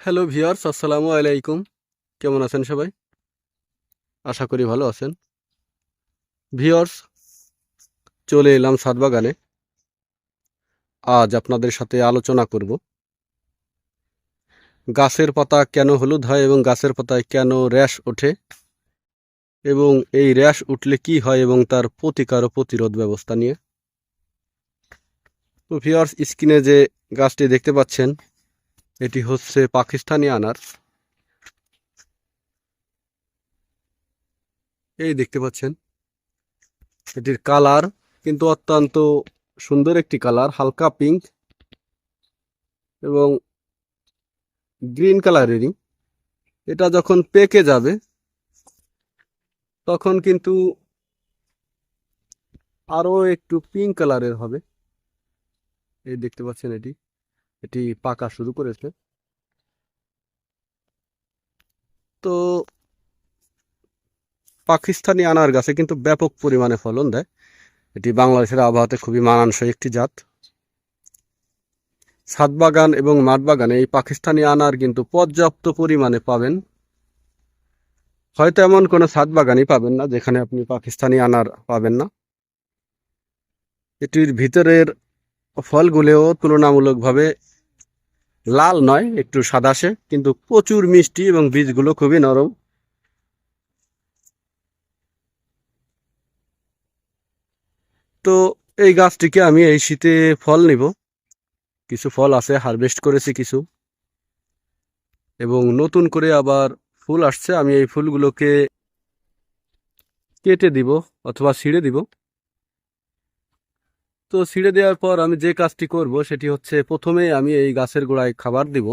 Hello viewers, আসসালামু আলাইকুম। কেমন আছেন সবাই? আশা করি ভালো আছেন। ভিউয়ার্স, চলে এলাম ছাদ বাগানে। আজ আপনাদের সাথে আলোচনা করব গাছের পাতা কেন হলুদ হয় এবং গাছের পাতায় কেন র্যাশ ওঠে এবং এই র্যাশ উঠলে কি হয় এবং তার প্রতিকার ও প্রতিরোধ ব্যবস্থা নিয়ে। তো ভিউয়ার্স, স্ক্রিনে যে গাছটি দেখতে পাচ্ছেন এটি হচ্ছে পাকিস্তানি আনার। এই দেখতে পাচ্ছেন এটির কালার কিন্তু অত্যন্ত সুন্দর একটি কালার, হালকা পিঙ্ক এবং গ্রিন কালারেরই। এটা যখন পেকে যাবে তখন কিন্তু আরো একটু পিঙ্ক কালারের হবে। এই দেখতে পাচ্ছেন এটি এটি পাকা শুরু করেছে। তো পাকিস্তানি আনার গাছে কিন্তু ব্যাপক পরিমাণে ফলন দেয়। এটি বাংলাদেশের আবহাওয়াতে খুবই মানানসই একটি জাত। ছাদ বাগান এবং মাঠ বাগানে এই পাকিস্তানি আনার কিন্তু পর্যাপ্ত পরিমাণে পাবেন। হয়তো এমন কোনো ছাদ বাগানই পাবেন না যেখানে আপনি পাকিস্তানি আনার পাবেন না। এটির ভিতরের ফলগুলোও তুলনামূলকভাবে লাল নয়, একটু সাদাসে, কিন্তু প্রচুর মিষ্টি এবং বীজগুলো খুবই নরম। তো এই গাছটিকে আমি এই শীতে ফল নিব। কিছু ফল আছে, হারভেস্ট করেছি কিছু, এবং নতুন করে আবার ফুল আসছে। আমি এই ফুলগুলোকে কেটে দিব অথবা ছিঁড়ে দিব। তো ছিঁড়ে দেওয়ার পর আমি যে কাজটি করব সেটি হচ্ছে প্রথমে আমি এই গাছের গোড়ায় খাবার দিব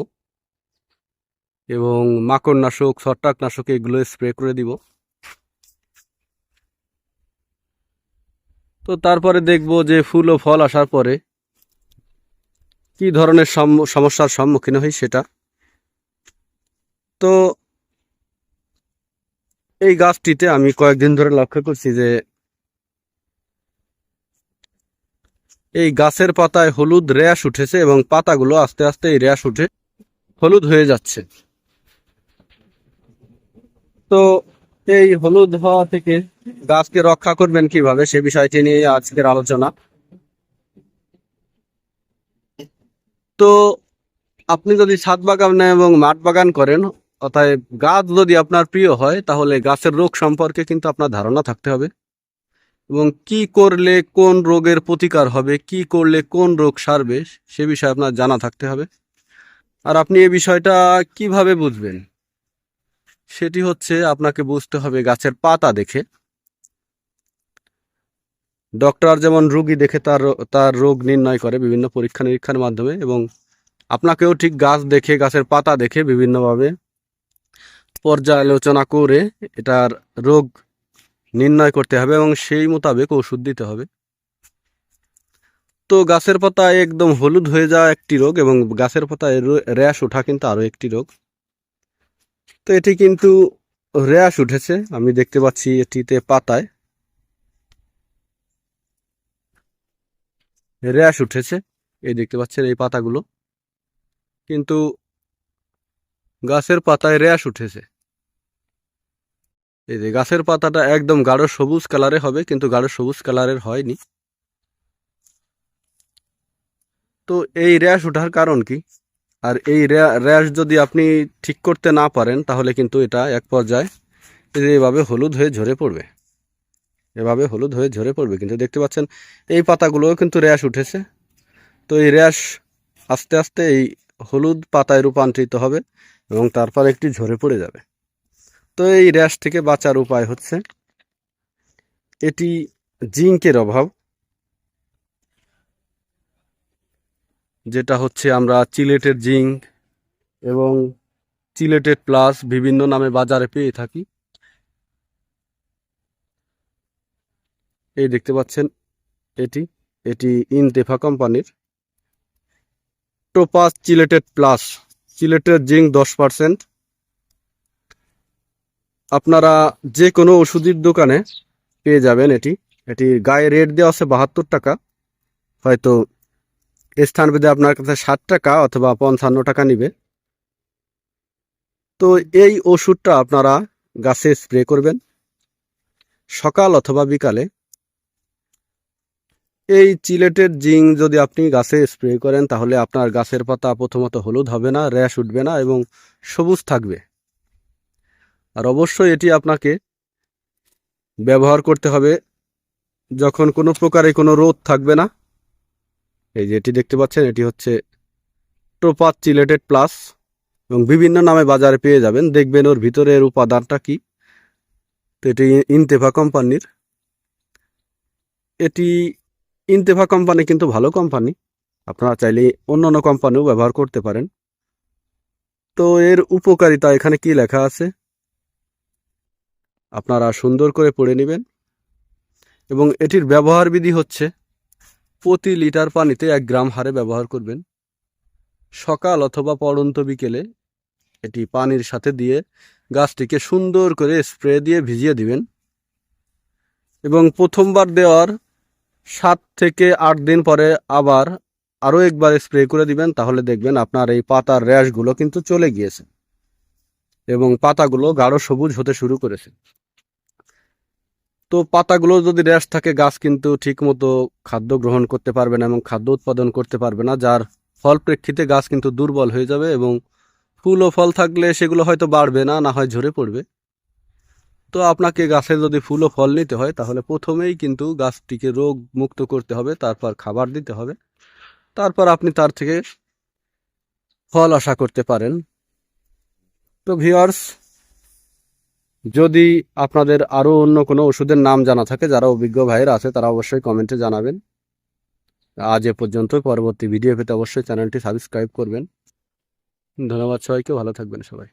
এবং মাকড়নাশক, ছত্রাকনাশক এগুলো স্প্রে করে দিব। তো তারপরে দেখব যে ফুল ও ফল আসার পরে কি ধরনের সমস্যার সম্মুখীন হই সেটা। তো এই গাছটিতে আমি কয়েকদিন ধরে লক্ষ্য করছি যে এই গাছের পাতায় হলুদ র্যাশ উঠেছে এবং পাতাগুলো আস্তে আস্তে এই র্যাশ উঠে হলুদ হয়ে যাচ্ছে। তো এই হলুদ হওয়া থেকে গাছকে রক্ষা করবেন কিভাবে সে বিষয়টি নিয়ে আজকের আলোচনা। তো আপনি যদি ছাদ বাগান এবং মাঠ বাগান করেন, অতএব গাছ যদি আপনার প্রিয় হয়, তাহলে গাছের রোগ সম্পর্কে কিন্তু আপনার ধারণা থাকতে হবে এবং কি করলে কোন রোগের প্রতিকার হবে, কি করলে কোন রোগ সারবে সে বিষয়ে আপনার জানা থাকতে হবে। আর আপনি এই বিষয়টা কিভাবে বুঝবেন সেটি হচ্ছে আপনাকে বুঝতে হবে গাছের পাতা দেখে। ডক্টর যেমন রোগী দেখে তার তার রোগ নির্ণয় করে বিভিন্ন পরীক্ষা নিরীক্ষার মাধ্যমে, এবং আপনাকেও ঠিক গাছ দেখে, গাছের পাতা দেখে বিভিন্নভাবে পর্যালোচনা করে এটার রোগ নির্ণয় করতে হবে এবং সেই মোতাবেক ওষুধ দিতে হবে। তো গাছের পাতায় একদম হলুদ হয়ে যাওয়া একটি রোগ এবং গাছের পাতায় র্যাশ ওঠা কিন্তু আরও একটি রোগ। তো এটি কিন্তু র্যাশ উঠেছে, আমি দেখতে পাচ্ছি এটিতে পাতায় র্যাশ উঠেছে। এই দেখতে পাচ্ছেন এই পাতাগুলো কিন্তু গাছের পাতায় র্যাশ উঠেছে। এই যে গাছের পাতাটা একদম গাঢ় সবুজ কালারে হবে, কিন্তু গাঢ় সবুজ কালারের হয়নি। তো এই র্যাশ ওঠার কারণ কি? আর এই র্যাশ যদি আপনি ঠিক করতে না পারেন তাহলে কিন্তু এটা এক পর্যায়ে এভাবে হলুদ হয়ে ঝরে পড়বে, এভাবে হলুদ হয়ে ঝরে পড়বে। কিন্তু দেখতে পাচ্ছেন এই পাতাগুলোও কিন্তু র্যাশ উঠেছে। তো এই র্যাশ আস্তে আস্তে এই হলুদ পাতায় রূপান্তরিত হবে এবং তারপর একটি ঝরে পড়ে যাবে। তো এই র্যাশ থেকে বাঁচার উপায় হচ্ছে, এটি জিঙ্কের অভাব, যেটা হচ্ছে আমরা চিলেটেড জিঙ্ক এবং চিলেটেড প্লাস বিভিন্ন নামে বাজারে পেয়ে থাকি। এই দেখতে পাচ্ছেন এটি এটি ইনতেফা কোম্পানির topaz chelated plus, chelated zinc 10%। আপনারা যে কোনো ওষুধের দোকানে পেয়ে যাবেন। এটি এটি গায়ে রেট দেওয়া আছে 72 টাকা, হয়তো স্থানভেদে আপনার কাছে 60 টাকা অথবা 55 টাকা নিবে। তো এই ওষুধটা আপনারা গাছে স্প্রে করবেন সকাল অথবা বিকালে। এই চিলেটের জিঙ্ক যদি আপনি গাছে স্প্রে করেন তাহলে আপনার গাছের পাতা প্রথমত হলুদ হবে না, র্যাশ উঠবে না এবং সবুজ থাকবে। আর অবশ্যই এটি আপনাকে ব্যবহার করতে হবে যখন কোনো প্রকারে কোনো রোদ থাকবে না। এই যে এটি দেখতে পাচ্ছেন, এটি হচ্ছে টোপাজ চিলেটেড প্লাস এবং বিভিন্ন নামে বাজারে পেয়ে যাবেন। দেখবেন ওর ভিতরের উপাদানটা কি। তো এটি ইনতেফা কোম্পানির। এটি ইনতেফা কোম্পানি কিন্তু ভালো কোম্পানি, আপনারা চাইলে অন্যান্য কোম্পানিও ব্যবহার করতে পারেন। তো এর উপকারিতা এখানে কি লেখা আছে আপনারা সুন্দর করে পড়ে নেবেন। এবং এটির ব্যবহার বিধি হচ্ছে প্রতি লিটার পানিতে 1 গ্রাম হারে ব্যবহার করবেন। সকাল অথবা পড়ন্ত বিকেলে এটি পানির সাথে দিয়ে গাছটিকে সুন্দর করে স্প্রে দিয়ে ভিজিয়ে দিবেন এবং প্রথমবার দেওয়ার 7 থেকে 8 দিন পরে আবার আরও একবার স্প্রে করে দিবেন। তাহলে দেখবেন আপনার এই পাতার র্যাশগুলো কিন্তু চলে গিয়েছে এবং পাতাগুলো গাঢ় সবুজ হতে শুরু করেছে। তো পাতাগুলো যদি র্যাশ থাকে গাছ কিন্তু ঠিকমতো খাদ্য গ্রহণ করতে পারবে না এবং খাদ্য উৎপাদন করতে পারবে না, যার ফল প্রেক্ষিতে গাছ কিন্তু দুর্বল হয়ে যাবে এবং ফুল ও ফল থাকলে সেগুলো হয়তো বাড়বে না, না হয় ঝরে পড়বে। তো আপনাকে গাছে যদি ফুল ও ফল নিতে হয় তাহলে প্রথমেই কিন্তু গাছটিকে রোগ মুক্ত করতে হবে, তারপর খাবার দিতে হবে, তারপর আপনি তার থেকে ফল আশা করতে পারেন। তো ভিউয়ার্স, যদি আপনাদের আরও অন্য কোনো ওষুধের নাম জানা থাকে, যারা অভিজ্ঞ ভাইয়েরা আছে তারা অবশ্যই কমেন্টে জানাবেন। আজ এ পর্যন্ত। পরবর্তী ভিডিও পেতে অবশ্যই চ্যানেলটি সাবস্ক্রাইব করবেন। ধন্যবাদ সবাইকে, ভালো থাকবেন সবাই।